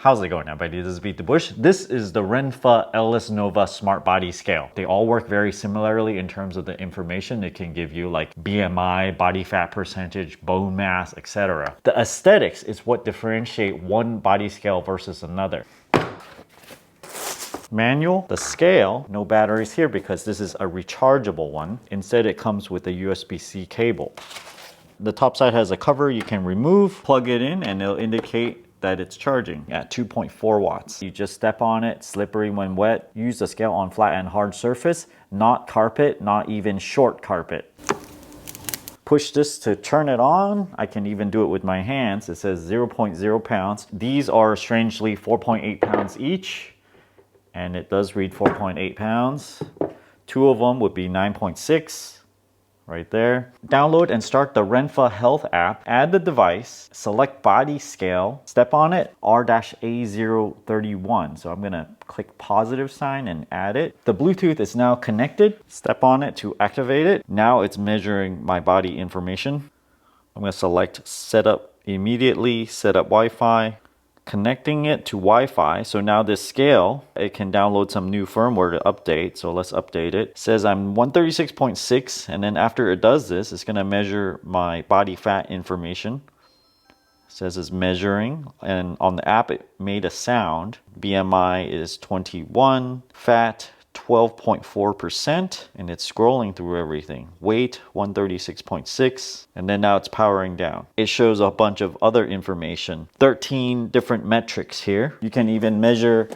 How's it going, everybody? This is Beat the Bush. This is the Renpho Elis Nova Smart Body Scale. They all work very similarly in terms of the information. It can give you like BMI, body fat percentage, bone mass, etc. The aesthetics is what differentiate one body scale versus another. Manual, the scale, no batteries here because this is a rechargeable one. Instead, it comes with a USB-C cable. The top side has a cover you can remove, plug it in, and it'll indicate that it's charging at 2.4 watts. You just step on it, slippery when wet. Use the scale on flat and hard surface, not carpet, not even short carpet. Push this to turn it on. I can even do it with my hands. It says 0.0 pounds. These are strangely 4.8 pounds each, and it does read 4.8 pounds. Two of them would be 9.6. Right there. Download and start the Renpho Health app. Add the device, select body scale, step on it, R-A031. So I'm gonna click positive sign and add it. The Bluetooth is now connected. Step on it to activate it. Now it's measuring my body information. I'm gonna select setup immediately, set up Wi-Fi. Connecting it to Wi-Fi. So now this scale, it can download some new firmware to update. So let's update it. It says I'm 136.6, and then after it does this, it's gonna measure my body fat information. It says it's measuring, and on the app it made a sound. BMI is 21, fat 12.4%, and it's scrolling through everything. Weight 136.6, and then now it's powering down. It shows a bunch of other information, 13 different metrics here. You can even measure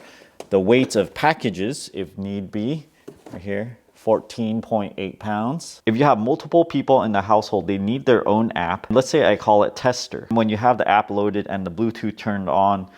the weights of packages if need be. Right here, 14.8 pounds. If you have multiple people in the household, they need their own app. Let's say I call it Tester. When you have the app loaded and the Bluetooth turned on,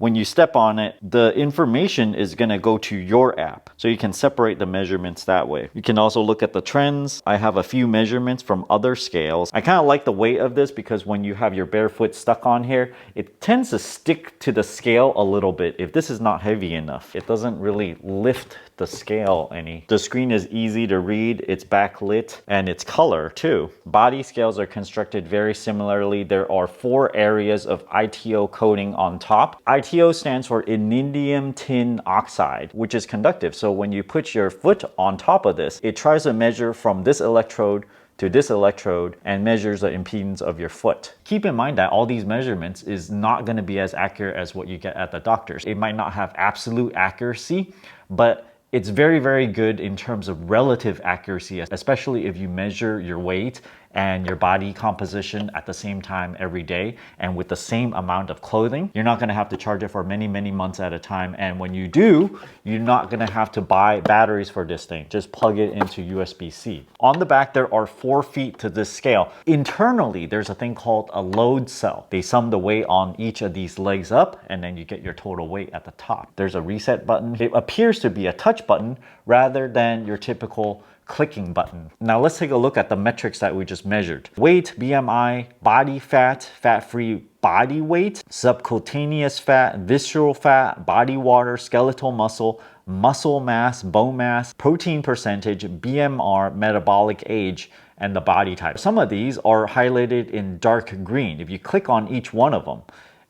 when you step on it, the information is gonna go to your app. So you can separate the measurements that way. You can also look at the trends. I have a few measurements from other scales. I kind of like the weight of this because when you have your bare foot stuck on here, it tends to stick to the scale a little bit if this is not heavy enough. It doesn't really lift the scale any. The screen is easy to read, it's backlit, and it's color too. Body scales are constructed very similarly. There are 4 areas of ITO coating on top. ITO stands for Indium Tin Oxide, which is conductive. So when you put your foot on top of this, it tries to measure from this electrode to this electrode and measures the impedance of your foot. Keep in mind that all these measurements is not gonna be as accurate as what you get at the doctor's. It might not have absolute accuracy, but it's very, very good in terms of relative accuracy, especially if you measure your weight and your body composition at the same time every day and with the same amount of clothing. You're not gonna have to charge it for many, many months at a time. And when you do, you're not gonna have to buy batteries for this thing. Just plug it into USB-C. On the back, there are 4 feet to this scale. Internally, there's a thing called a load cell. They sum the weight on each of these legs up, and then you get your total weight at the top. There's a reset button. It appears to be a touch button rather than your typical clicking button. Now let's take a look at the metrics that we just measured. Weight, BMI, body fat, fat-free body weight, subcutaneous fat, visceral fat, body water, skeletal muscle, muscle mass, bone mass, protein percentage, BMR, metabolic age, and the body type. Some of these are highlighted in dark green. If you click on each one of them,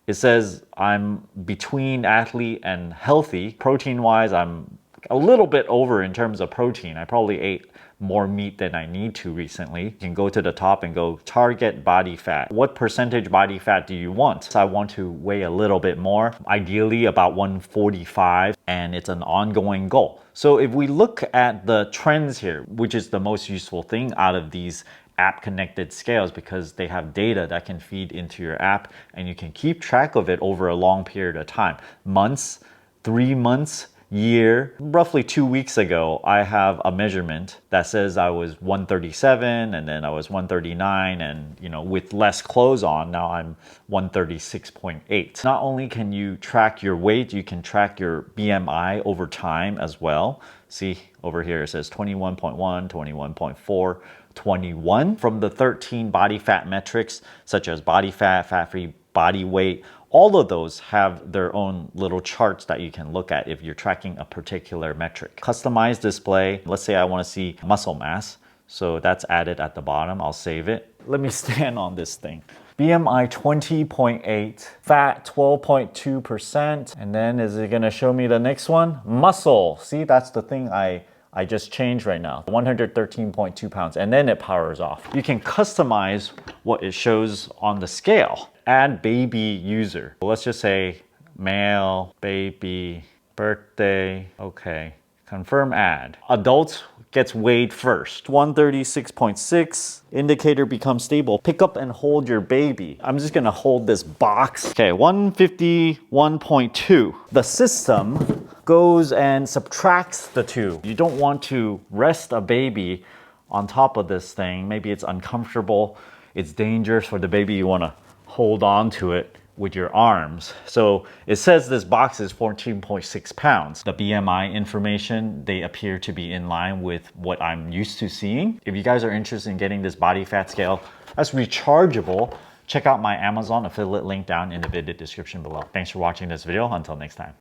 it says I'm between athlete and healthy. Protein-wise, I'm a little bit over in terms of protein. I probably ate more meat than I need to recently. You can go to the top and go target body fat. What percentage body fat do you want? So I want to weigh a little bit more, ideally about 145, and it's an ongoing goal. So if we look at the trends here, which is the most useful thing out of these app connected scales because they have data that can feed into your app and you can keep track of it over a long period of time. Months, 3 months, year. Roughly 2 weeks ago, I have a measurement that says I was 137 and then I was 139, and with less clothes on, now I'm 136.8. Not only can you track your weight, you can track your BMI over time as well. See over here, it says 21.1, 21.4, 21. From the 13 body fat metrics, such as body fat, fat-free body weight, all of those have their own little charts that you can look at if you're tracking a particular metric. Customized display, let's say I want to see muscle mass. So that's added at the bottom. I'll save it. Let me stand on this thing. BMI 20.8, fat 12.2%. And then is it gonna show me the next one? Muscle. See, that's the thing I just changed right now. 113.2 pounds. And then it powers off. You can customize what it shows on the scale. Add baby user. Let's just say male, baby, birthday. Okay. Confirm add. Adult gets weighed first. 136.6. Indicator becomes stable. Pick up and hold your baby. I'm just gonna hold this box. Okay, 151.2. The system goes and subtracts the two. You don't want to rest a baby on top of this thing. Maybe it's uncomfortable. It's dangerous for the baby. You wanna hold on to it with your arms. So it says this box is 14.6 pounds. The BMI information, they appear to be in line with what I'm used to seeing. If you guys are interested in getting this body fat scale that's rechargeable, check out my Amazon affiliate link down in the video description below. Thanks for watching this video. Until next time.